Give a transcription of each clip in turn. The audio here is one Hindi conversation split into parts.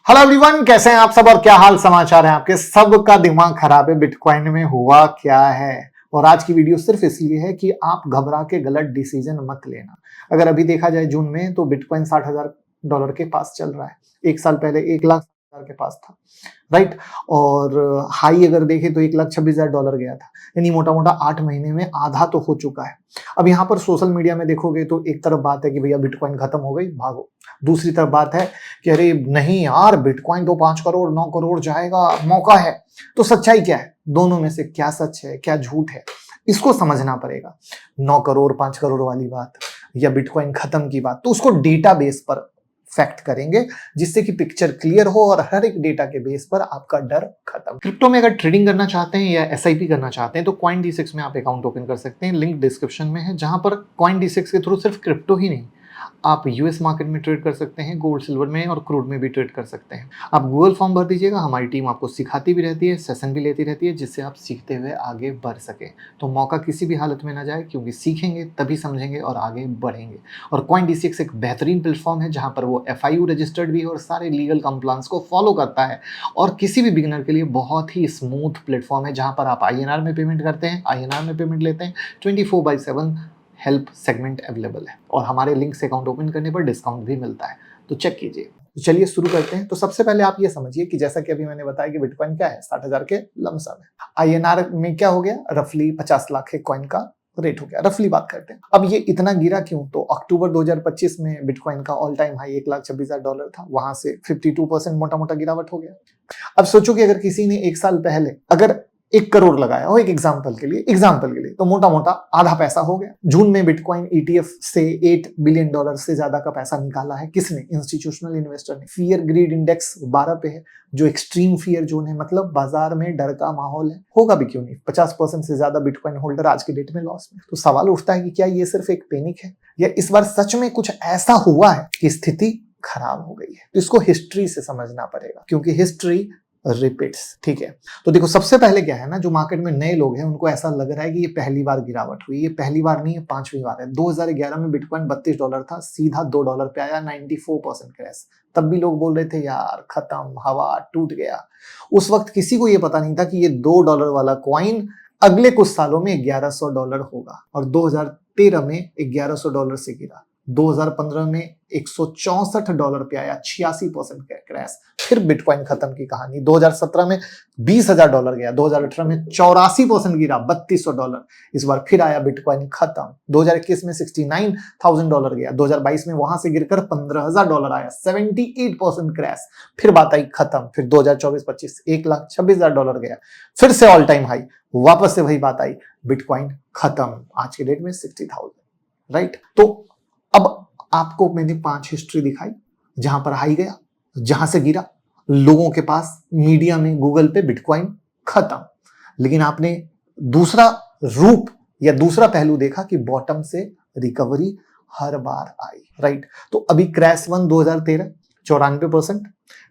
हेलो एवरीवन, कैसे हैं आप सब और क्या हाल समाचार हैं आपके? सबका दिमाग खराब है, बिटकॉइन में हुआ क्या है। और आज की वीडियो सिर्फ इसलिए है कि आप घबरा के गलत डिसीजन मत लेना। अगर अभी देखा जाए जून में तो बिटकॉइन $60,000 के पास चल रहा है। एक साल पहले 1,60,000 के पास था, राइट। और हाई अगर देखें तो $1,26,000 गया था, यानी मोटा मोटा 8 महीने में आधा तो हो चुका है। अब यहाँ पर सोशल मीडिया में देखोगे तो एक तरफ बात है कि भैया बिटकॉइन खत्म हो गई, भागो। दूसरी तरफ बात है कि अरे नहीं यार, बिटकॉइन तो 5 करोड़ 9 करोड़ जाएगा, मौका है। तो सच्चाई क्या है? दोनों में से क्या सच है, क्या झूठ है, इसको समझना पड़ेगा। 9 करोड़ 5 करोड़ वाली बात या बिटकॉइन खत्म की बात, तो उसको डेटा बेस पर फैक्ट करेंगे, जिससे कि पिक्चर क्लियर हो और हर एक डेटा के बेस पर आपका डर खत्म। क्रिप्टो में अगर ट्रेडिंग करना चाहते हैं या एसआईपी करना चाहते हैं तो CoinD6 में आप अकाउंट ओपन कर सकते हैं। लिंक डिस्क्रिप्शन में है, जहां पर CoinD6 के थ्रू सिर्फ क्रिप्टो ही नहीं, आप यूएस मार्केट में ट्रेड कर सकते हैं, गोल्ड सिल्वर में और क्रूड में भी ट्रेड कर सकते हैं। आप गूगल फॉर्म भर दीजिएगा, हमारी टीम आपको सिखाती भी रहती है, सेशन भी लेती रहती है, जिससे आप सीखते हुए आगे बढ़ सकें। तो मौका किसी भी हालत में ना जाए, क्योंकि सीखेंगे तभी समझेंगे और आगे बढ़ेंगे। और CoinD6 एक बेहतरीन प्लेटफॉर्म है, जहां पर वो FIU रजिस्टर्ड भी है और सारे लीगल कंप्लायंस को फॉलो करता है। और किसी भी बिगिनर के लिए बहुत ही स्मूथ प्लेटफॉर्म है, जहां पर आप INR में पेमेंट करते हैं, INR में पेमेंट लेते हैं। 24/7 हेल्प सेगमेंट अवेलेबल है और हमारे लिंक से अकाउंट ओपन करने पर डिस्काउंट भी मिलता है, तो चेक कीजिए। तो चलिए शुरू करते हैं। तो सबसे पहले आप ये समझिए कि जैसा कि अभी मैंने बताया कि बिटकॉइन क्या है, 60,000 के लमसम है। INR में क्या हो गया, रफली 50 लाख के कॉइन का रेट हो गया, रफली बात करते हैं। अब ये इतना गिरा क्यों? तो अक्टूबर 2025 में बिटकॉइन का ऑल टाइम हाई $1,26,000 था, वहां से 52% मोटा मोटा गिरावट हो गया। अब सोचो कि अगर किसी ने एक साल पहले अगर 1 करोड़ लगाया हो, एक एग्जाम्पल के लिए तो मोटा मोटा आधा पैसा हो गया। जून में बिटकॉइन ETF से $8 बिलियन से ज्यादा का पैसा निकाला है। किसने? इंस्टीट्यूशनल इन्वेस्टर ने। फियर ग्रीड इंडेक्स 12 पे है, जो एक्सट्रीम फियर जोन है, मतलब बाजार में डर का माहौल है। होगा भी क्यों नहीं, 50% से ज्यादा बिटकॉइन होल्डर आज के डेट में लॉस में। तो सवाल उठता है कि क्या ये सिर्फ एक पैनिक है, या इस बार सच में कुछ ऐसा हुआ है कि स्थिति खराब हो गई है? तो इसको हिस्ट्री से समझना पड़ेगा, क्योंकि हिस्ट्री रिपीट्स, ठीक है। तो देखो, सबसे पहले क्या है ना, जो मार्केट में नए लोग हैं उनको ऐसा लग रहा है कि ये पहली बार गिरावट हुई। ये पहली बार नहीं है, 5वीं बार है। 2011 में बिटकॉइन $32 था, सीधा $2 पे आया, 94% क्रैश। तब भी लोग बोल रहे थे यार खत्म, हवा टूट गया। उस वक्त किसी को ये पता नहीं था कि ये $2 वाला कॉइन अगले कुछ सालों में $1,100 होगा। और 2013 में $1,100 से गिरा, 2015 में $164 पे आया, 86% क्रैश। फिर बिटकॉइन खत्म की कहानी। 2017 में $20,000 गया, 2018 में 84% गिरा, $3,200। इस बार फिर आया बिटकॉइन खत्म। 2021 में $69,000 गया, 2022 में वहां से गिरकर $15,000 आया, 78% क्रैश। फिर बात आई खत्म। फिर 2024-25 $1,26,000 गया, फिर से ऑल टाइम हाई, वापस से वही बात आई, बिटकॉइन खत्म। आज के डेट में 60,000, राइट। तो अब आपको मैंने 5 हिस्ट्री दिखाई, जहां पर हाई गया, जहां से गिरा, लोगों के पास, मीडिया में, गूगल पे बिटकॉइन खत्म। लेकिन आपने दूसरा रूप या दूसरा पहलू देखा कि बॉटम से रिकवरी हर बार आई, राइट। तो अभी क्रैश 1 2013 94%,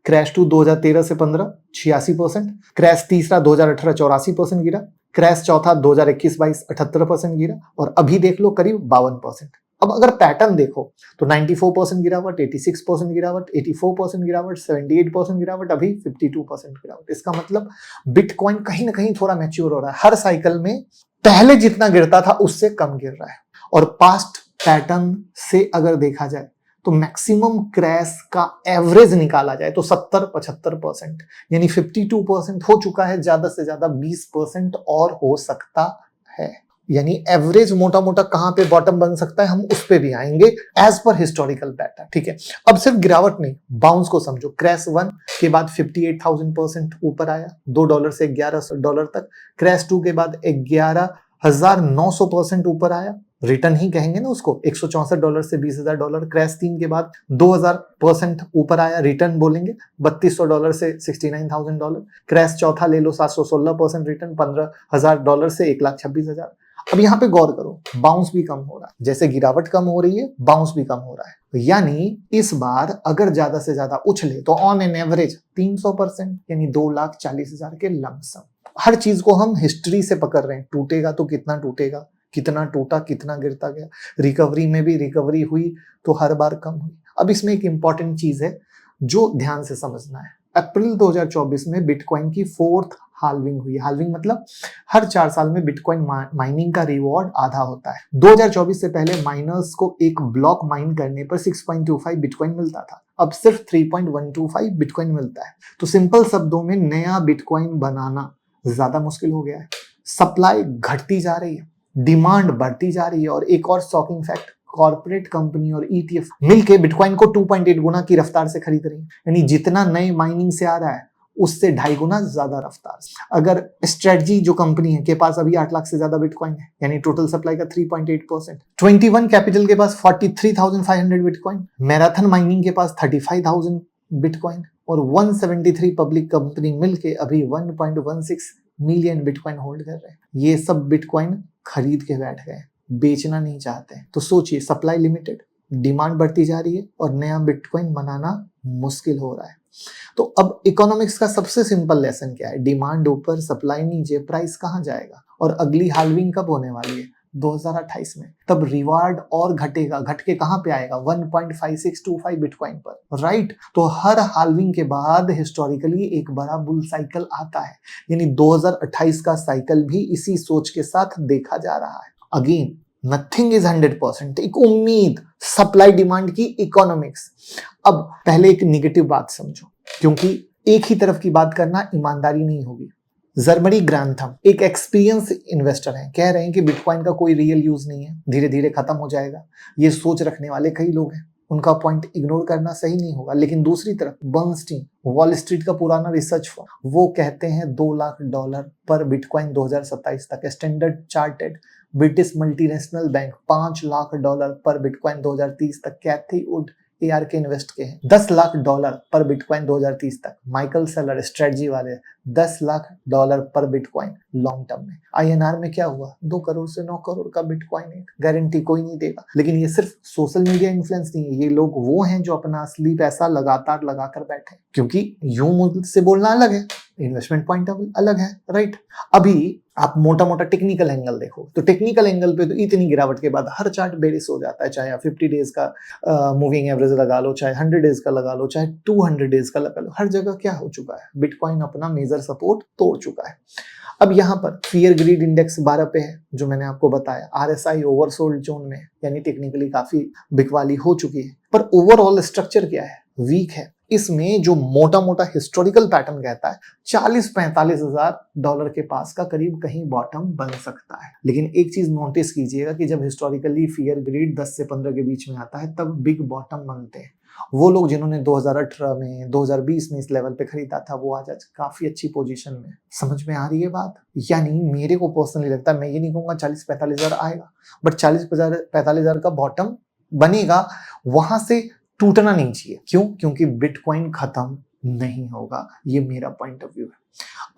क्रैश 2 2013 से 15 86%, क्रैश तीसरा 2018 84% गिरा, क्रैश चौथा 2021-22 78% गिरा, और अभी देख लो करीब 52%। अब अगर पैटर्न देखो तो 94% गिरावट, 86% गिरावट, 84% गिरावट, 78% गिरावट, अभी 52% गिरावट। इसका मतलब बिटकॉइन कहीं ना कहीं थोड़ा मैच्योर हो रहा है। हर साइकिल में पहले जितना गिरता था उससे कम गिर रहा है। और पास्ट पैटर्न से अगर देखा जाए तो मैक्सिमम क्रैश का एवरेज निकाला जाए तो 70-75%, यानी 52% हो चुका है, ज्यादा से ज्यादा 20% और हो सकता है। यानी एवरेज मोटा मोटा कहां पे बॉटम बन सकता है, हम उस पे भी आएंगे एज पर हिस्टोरिकल पैटर्न, ठीक है। अब सिर्फ गिरावट नहीं, बाउंस को समझो। क्रैश 1 के बाद 58,000% ऊपर आया, $2 से $1,100 तक। क्रैश 2 के बाद 11,900% ऊपर आया, रिटर्न ही कहेंगे ना उसको, $164 से $20,000। क्रैश 3 के बाद 2,000% ऊपर आया, रिटर्न बोलेंगे, $3,200 से $69,000। क्रैश चौथा ले लो, 716% रिटर्न, $15,000 से $1,26,000। अब यहाँ पे गौर करो, बाउंस भी कम हो रहा है। जैसे गिरावट कम हो रही है, बाउंस भी कम हो रहा है। यानी इस बार अगर ज्यादा से ज्यादा उछले तो ऑन एन एवरेज 300%, यानी 2,40,000 के लमसम। हर चीज को हम हिस्ट्री से पकड़ रहे हैं, टूटेगा तो कितना टूटेगा, कितना टूटा, कितना गिरता गया। रिकवरी में भी रिकवरी हुई तो हर बार कम हुई। अब इसमें एक इंपॉर्टेंट चीज है, जो ध्यान से समझना है, अप्रैल 2024 में बिटकॉइन की 4th हाल्विंग हुई। हाल्विंग मतलब हर 4 साल में बिटकॉइन माइनिंग का रिवॉर्ड आधा होता है। 2024 से पहले माइनर्स को एक ब्लॉक माइन करने पर 6.25 बिटकॉइन मिलता था, अब सिर्फ 3.125 बिटकॉइन मिलता है। तो सिंपल शब्दों में नया बिटकॉइन बनाना ज्यादा मुश्किल हो गया है। सप्लाई घटती जा रही है, डिमांड बढ़ती जा रही है, और एक और शॉकिंग फैक्ट, कॉर्पोरेट कंपनी और ईटीएफ मिलके बिटकॉइन को 2.8 गुना की रफ्तार से खरीद रही है। यानी जितना नए माइनिंग से आ रहा है उससे 2.5 गुना ज्यादा रफ्तार। अगर स्ट्रेटजी जो कंपनी है के पास अभी 8 लाख से ज्यादा बिटकॉइन है, यानी टोटल सप्लाई का 3.8%। 21 कैपिटल के पास 43,500 बिटकॉइन, मैराथन माइनिंग के पास 35,000 बिटकॉइन, और 173 पब्लिक कंपनी मिलके अभी 1.16 मिलियन बिटकॉइन होल्ड कर रहे हैं। ये सब बिटकॉइन खरीद के बैठ गए, बेचना नहीं चाहते हैं। तो सोचिए, सप्लाई लिमिटेड, डिमांड बढ़ती जा रही है और नया बिटकॉइन बनाना मुश्किल हो रहा है। तो अब इकोनॉमिक्स का सबसे सिंपल लेसन क्या है? डिमांड ऊपर, सप्लाई नीचे, प्राइस कहाँ जाएगा? और अगली हाल्विंग कब होने वाली है? 2028 में। तब रिवार्ड और घटेगा, घट के कहां पे आएगा? 1.5625 बिटकॉइन पर, राइट? तो हर हाल्विंग के बाद हिस्टोरिकली एक बड़ा बुल साइकिल आता है, यानी 2028 का साइकिल भी इसी सोच के साथ देखा जा रहा है। अगेन नथिंग इज 100%, एक उम्मीद, सप्लाई डिमांड की इकोनॉमिक्स। अब पहले एक निगेटिव बात समझो, क्योंकि एक ही तरफ की बात करना ईमानदारी नहीं होगी। जर्मनी ग्रांथम एक एक्सपीरियंस इन्वेस्टर हैं, कह रहे हैं कि बिटकॉइन का कोई रियल यूज नहीं है, धीरे धीरे खत्म हो जाएगा। ये सोच रखने वाले कई लोग हैं, उनका पॉइंट इग्नोर करना सही नहीं होगा। लेकिन दूसरी तरफ बर्नस्टीन, वॉल स्ट्रीट का पुराना रिसर्च फर्म, वो कहते हैं $2 लाख पर बिटकॉइन 2027 तक। Standard chartered British multinational bank $5 lakh पर बिटकॉइन 2030 तक। कैथी वुड ARK के इन्वेस्ट के हैं $10 लाख पर बिटकॉइन 2030 तक। माइकल सेलर स्ट्रेटजी वाले $10 लाख पर बिटकॉइन लॉन्ग टर्म में। INR में क्या हुआ? 2 करोड़ से 9 करोड़ का बिटकॉइन है, गारंटी कोई नहीं देगा। लेकिन ये सिर्फ सोशल मीडिया इन्फ्लुएंस नहीं है, ये लोग वो हैं जो अपना असली पैसा लगातार लगाकर बैठे, क्योंकि यूं मुझसे बोलना अलग है, इन्वेस्टमेंट पॉइंट अलग है, राइट? अभी आप मोटा मोटा टेक्निकल एंगल देखो, तो टेक्निकल एंगल पे तो इतनी गिरावट के बाद हर चार्ट बेरिश हो जाता है, चाहे आप 50 डेज का मूविंग एवरेज लगा लो, चाहे 100 डेज का लगा लो, चाहे 200 डेज का लगा लो, हर जगह क्या हो चुका है? बिटकॉइन अपना मेजर सपोर्ट तोड़ चुका है। अब यहाँ पर फियर ग्रीड इंडेक्स 12 पे है, जो मैंने आपको बताया। RSI ओवरसोल्ड जोन में, यानी टेक्निकली काफी बिकवाली हो चुकी है, पर ओवरऑल स्ट्रक्चर क्या है? वीक है। इसमें जो मोटा मोटा हिस्टोरिकल पैटर्न कहता है 40-45 हजार डॉलर के पास का करीब कहीं बॉटम बन सकता है। लेकिन एक चीज नोटिस कीजिएगा कि जब हिस्टोरिकली फियर ग्रीड 10 से 15 के बीच में आता है, तब बिग बॉटम बनते हैं। वो लोग जिन्होंने 2018 में 2020 में इस लेवल पे खरीदा था, वो आज काफी अच्छी पोजीशन में। समझ में आ रही है बात? यानी मेरे को पर्सनली लगता है, मैं ये नहीं कहूंगा 40-45 हजार आएगा, बट 40-45 हजार का बॉटम बनेगा, वहां से टूटना नहीं चाहिए। क्यों? क्योंकि बिटकॉइन खत्म नहीं होगा, ये मेरा पॉइंट ऑफ व्यू है।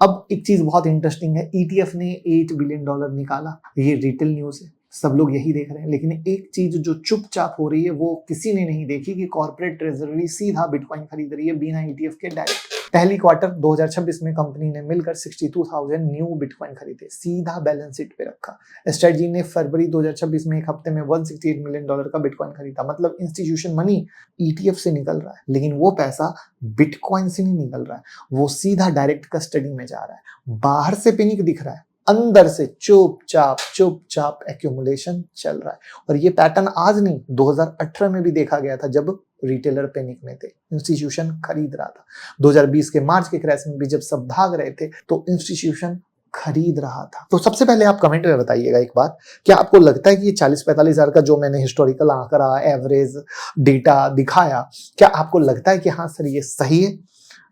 अब एक चीज बहुत इंटरेस्टिंग है, ETF ने $8 बिलियन निकाला, ये रिटेल न्यूज है, सब लोग यही देख रहे हैं। लेकिन एक चीज जो चुपचाप हो रही है वो किसी ने नहीं देखी, कि कॉर्पोरेट ट्रेजरी सीधा बिटकॉइन खरीद रही है बिना ETF के डायरेक्ट। पहली क्वार्टर 2026 में कंपनी ने मिलकर 62,000 न्यू बिटकॉइन खरीदे, सीधा बैलेंस शीट पे रखा। स्ट्रेटजी ने फरवरी 2026 में एक हफ्ते में $168 मिलियन का बिटकॉइन खरीदा। मतलब इंस्टीट्यूशन मनी ETF से निकल रहा है, लेकिन वो पैसा बिटकॉइन से नहीं निकल रहा है, वो सीधा डायरेक्ट कस्टडी में जा रहा है। बाहर से पैनिक दिख रहा है, अंदर से चुपचाप एक्यूमुलेशन चल रहा है। और ये पैटर्न आज नहीं, 2018 में भी देखा गया था, जब रिटेलर पैनिक में थे, इंस्टीट्यूशन खरीद रहा था। 2020 के मार्च के क्रैश में भी जब सब भाग रहे थे, तो इंस्टीट्यूशन खरीद रहा था। तो सबसे पहले आप कमेंट में बताइएगा एक बात, क्या आपको लगता है कि ये 40-45 हजार का जो मैंने हिस्टोरिकल आंकड़ा, एवरेज डेटा दिखाया, क्या आपको लगता है कि हाँ सर ये सही है,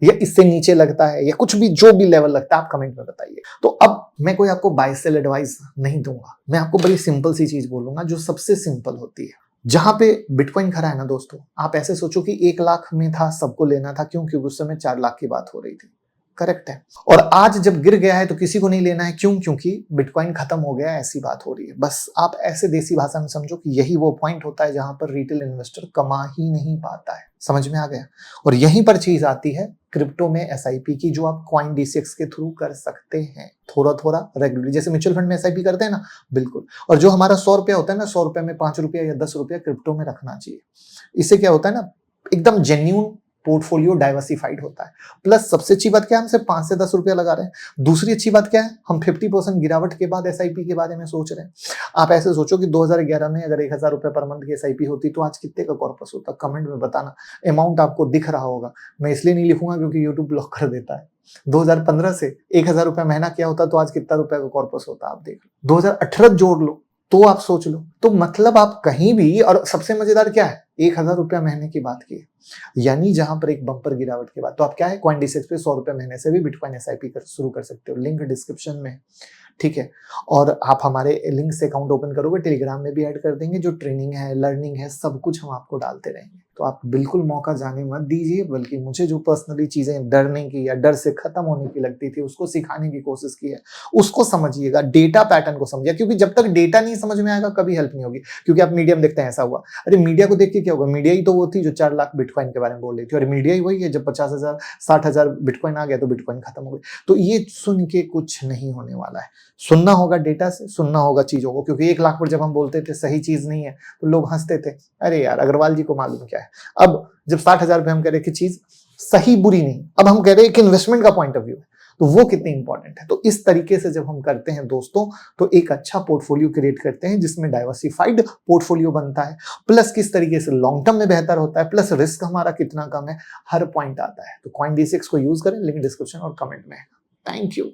या इससे नीचे लगता है, या कुछ भी जो भी लेवल लगता है, आप कमेंट में बताइए। तो अब मैं कोई आपको बाय सेल एडवाइस नहीं दूंगा, मैं आपको बड़ी सिंपल सी चीज बोलूंगा, जो सबसे सिंपल होती है। जहां पे बिटकॉइन खड़ा है ना दोस्तों, आप ऐसे सोचो कि 1 लाख में था, सबको लेना था। क्यों? क्योंकि उस समय 4 लाख की बात हो रही थी, करेक्ट है। और आज जब गिर गया है तो किसी को नहीं लेना है। क्यों? क्योंकि बिटकॉइन खत्म हो गया है, ऐसी बात हो रही है। बस आप ऐसे देसी भाषा में समझो कि यही वो पॉइंट होता है जहां पर रिटेल इन्वेस्टर कमा ही नहीं पाता है। समझ में आ गया? और यहीं पर चीज आती है क्रिप्टो में SIP की, जो आप CoinDCX के थ्रू कर सकते हैं, थोड़ा थोड़ा रेगुलरली, जैसे म्यूचुअल फंड में SIP करते हैं ना, बिल्कुल। और जो हमारा 100 रुपया होता है ना, 100 रुपये में 5 रुपया या 10 रुपया क्रिप्टो में रखना चाहिए। इससे क्या होता है ना, एकदम जेन्यून पोर्टफोलियो डाइवर्सिफाइड होता है। प्लस सबसे अच्छी बात क्या है, हम सिर्फ 5 से 10 रुपया लगा रहे हैं। दूसरी अच्छी बात क्या है, हम 50% गिरावट के बाद एसआईपी के बारे में सोच रहे हैं। आप ऐसे सोचो कि 2011 में अगर 1000 रुपये पर मंथ की एसआईपी होती तो आज कितने का कॉर्पस होता, कमेंट में बताना। अमाउंट आपको दिख रहा होगा, मैं इसलिए नहीं लिखूंगा क्योंकि यूट्यूब ब्लॉक कर देता है। 2015 से 1000 रुपया महीना क्या होता तो आज कितना रुपए का कॉर्पस होता, आप देख लो। 2018 जोड़ लो तो आप सोच लो। तो मतलब आप कहीं भी, और सबसे मजेदार क्या है, 1000 रुपया महीने की बात की, यानी जहां पर एक बम्पर गिरावट के बाद तो आप क्या है, कॉइनडिसेक्स पे 100 रुपए महीने से भी बिटकॉइन एसआईपी शुरू कर सकते हो। लिंक डिस्क्रिप्शन में, ठीक है। और आप हमारे लिंक से अकाउंट ओपन करोगे, टेलीग्राम में भी ऐड कर देंगे। जो ट्रेनिंग है, लर्निंग है, सब कुछ हम आपको डालते रहेंगे। तो आप बिल्कुल मौका जाने मत दीजिए, बल्कि मुझे जो पर्सनली चीजें डरने की या डर से खत्म होने की लगती थी उसको सिखाने की कोशिश की है, उसको समझिएगा, डेटा पैटर्न को समझिए। क्योंकि जब तक डेटा नहीं समझ में आएगा कभी हेल्प नहीं होगी। क्योंकि आप मीडियम देखते हैं, ऐसा हुआ, अरे मीडिया को देख के क्या होगा, मीडिया ही तो वो थी जो 4 लाख बिटकॉइन के बारे में बोल रही थी, और मीडिया ही वही है जब 50,000 60,000 बिटकॉइन आ गया तो बिटकॉइन खत्म हो गई। तो ये सुन के कुछ नहीं होने वाला है। सुनना होगा डेटा से, सुनना होगा चीजों को। क्योंकि 1 लाख पर जब हम बोलते थे सही चीज नहीं है तो लोग हंसते थे, अरे यार अग्रवाल जी को मालूम क्या है। अब जब 60,000 पे हम कह रहे हैं कि चीज सही बुरी नहीं, अब हम कह रहे हैं कि इन्वेस्टमेंट का पॉइंट ऑफ व्यू है, तो वो कितनी इंपॉर्टेंट है। तो इस तरीके से जब हम करते हैं दोस्तों, तो एक अच्छा पोर्टफोलियो क्रिएट करते हैं जिसमें डाइवर्सिफाइड पोर्टफोलियो बनता है, प्लस किस तरीके से लॉन्ग टर्म में बेहतर होता है, प्लस रिस्क हमारा कितना कम है, हर पॉइंट आता है। तो कॉइनडिसेक्स को यूज करें, लिंक डिस्क्रिप्शन और कमेंट में। Thank you.